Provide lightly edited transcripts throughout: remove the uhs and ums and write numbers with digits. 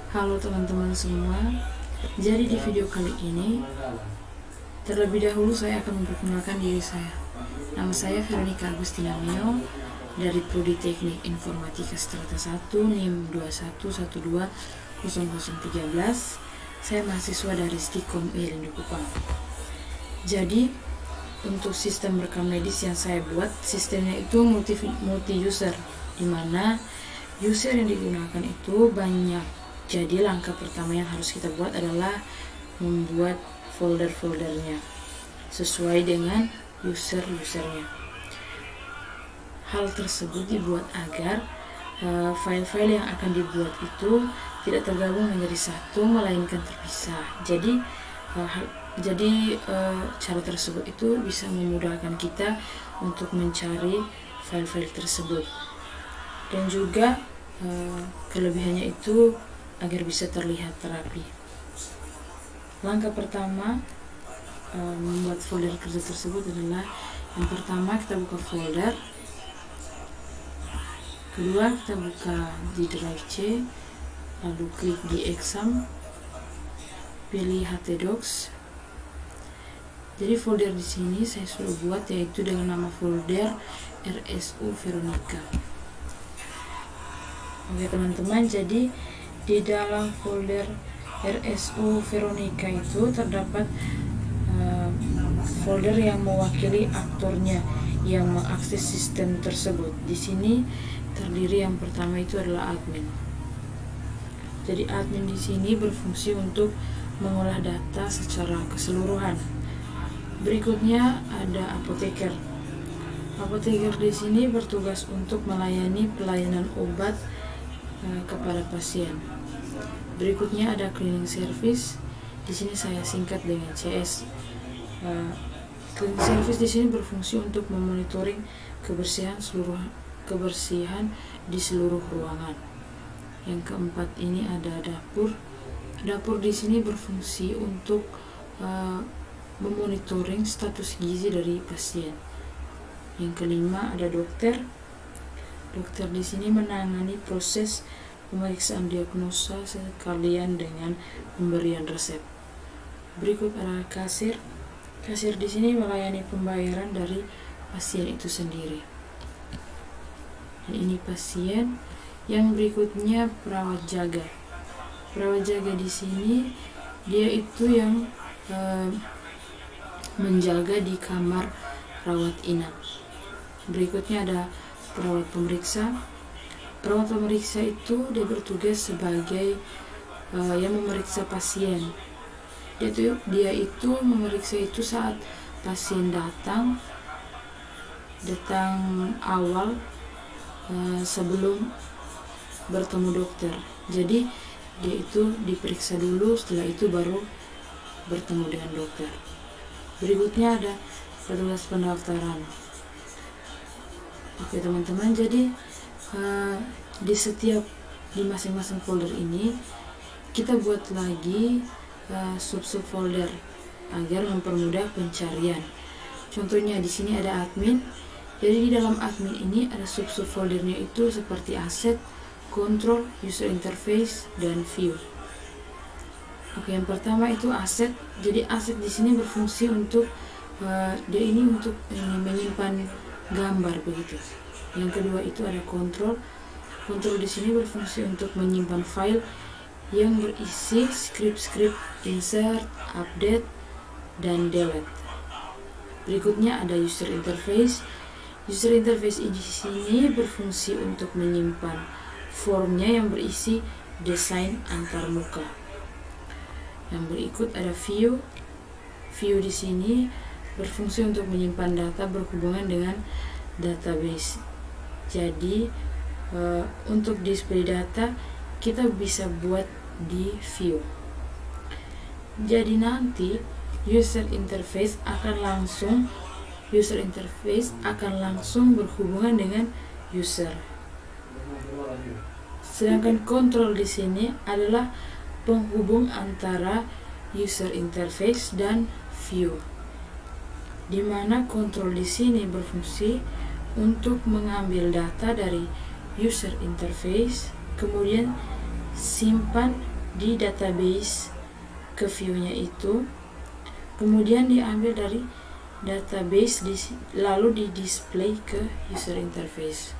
Halo teman-teman semua. Jadi di video kali ini, terlebih dahulu saya akan memperkenalkan diri saya. Nama saya Veronica Agustina Mio dari Prodi Teknik Informatika Strata 1 NIM 21120013. Saya mahasiswa dari Stikom Lindu Kupang. Jadi untuk sistem rekam medis yang saya buat, sistemnya itu multi user, di mana user yang digunakan itu banyak. Jadi langkah pertama yang harus kita buat adalah membuat folder-foldernya sesuai dengan user-usernya. Hal tersebut dibuat agar file-file yang akan dibuat itu tidak tergabung menjadi satu, melainkan terpisah. Jadi cara tersebut itu bisa memudahkan kita untuk mencari file-file tersebut, dan juga kelebihannya itu agar bisa terlihat rapi. Langkah pertama membuat folder kerja tersebut adalah, yang pertama kita buka folder, kedua kita buka di drive C, lalu klik di exam, pilih htdocs. Jadi folder di sini saya sudah buat, yaitu dengan nama folder RSU Veronica. Oke teman-teman, jadi di dalam folder RSU Veronica itu terdapat folder yang mewakili aktornya yang mengakses sistem tersebut. Di sini terdiri, yang pertama itu adalah admin. Jadi admin di sini berfungsi untuk mengolah data secara keseluruhan. Berikutnya ada apoteker. Apoteker di sini bertugas untuk melayani pelayanan obat kepada pasien. Berikutnya ada cleaning service. Di sini saya singkat dengan CS. Cleaning service di sini berfungsi untuk memonitoring kebersihan di seluruh ruangan. Yang keempat ini ada dapur. Dapur di sini berfungsi untuk memonitoring status gizi dari pasien. Yang kelima ada dokter. Dokter di sini menangani proses pemeriksaan diagnosa sekalian dengan pemberian resep. Berikut ada kasir. Kasir di sini melayani pembayaran dari pasien itu sendiri. Dan ini pasien. Yang berikutnya perawat jaga. Perawat jaga di sini dia itu yang menjaga di kamar rawat inap. Berikutnya ada perawat pemeriksa. Perawat pemeriksa itu dia bertugas sebagai yang memeriksa pasien. Dia itu memeriksa itu saat pasien datang awal sebelum bertemu dokter. Jadi dia itu diperiksa dulu, setelah itu baru bertemu dengan dokter. Berikutnya ada petugas pendaftaran. Oke teman-teman, jadi di masing-masing folder ini kita buat lagi sub folder agar mempermudah pencarian. Contohnya di sini ada admin. Jadi di dalam admin ini ada sub foldernya itu seperti aset, control, user interface, dan view. Oke, yang pertama itu aset. Jadi aset di sini berfungsi untuk untuk menyimpan gambar begitu. Yang kedua itu ada control. Control di sini berfungsi untuk menyimpan file yang berisi script, insert, update, dan delete. Berikutnya ada user interface. User interface di sini berfungsi untuk menyimpan formnya yang berisi desain antarmuka. Yang berikut ada view. View di sini berfungsi untuk menyimpan data berhubungan dengan database. Jadi untuk display data kita bisa buat di view. Jadi nanti user interface akan langsung berhubungan dengan user. Sedangkan control di sini adalah penghubung antara user interface dan view, di mana control di sini berfungsi untuk mengambil data dari user interface, kemudian simpan di database ke view-nya itu, kemudian diambil dari database lalu di display ke user interface.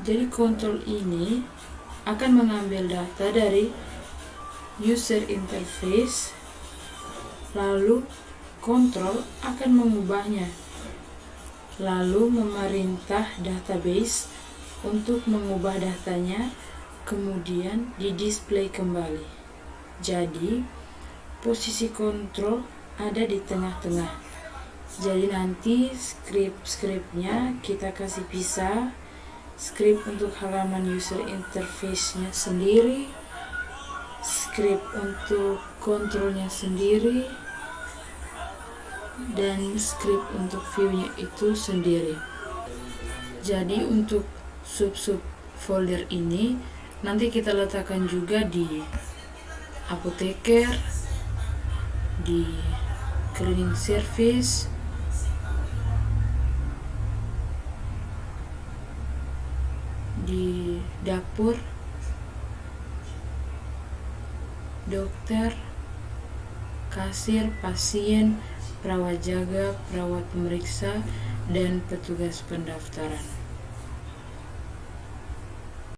Jadi kontrol ini akan mengambil data dari user interface, lalu kontrol akan mengubahnya, lalu memerintah database untuk mengubah datanya, kemudian di display kembali. Jadi posisi kontrol ada di tengah-tengah. Jadi nanti script-nya kita kasih pisah, script untuk halaman user interface-nya sendiri, script untuk kontrolnya sendiri, dan script untuk view-nya itu sendiri. Jadi untuk sub-sub folder ini nanti kita letakkan juga di apoteker, di cleaning service, di dapur, dokter, kasir, pasien, perawat jaga, perawat pemeriksa, dan petugas pendaftaran.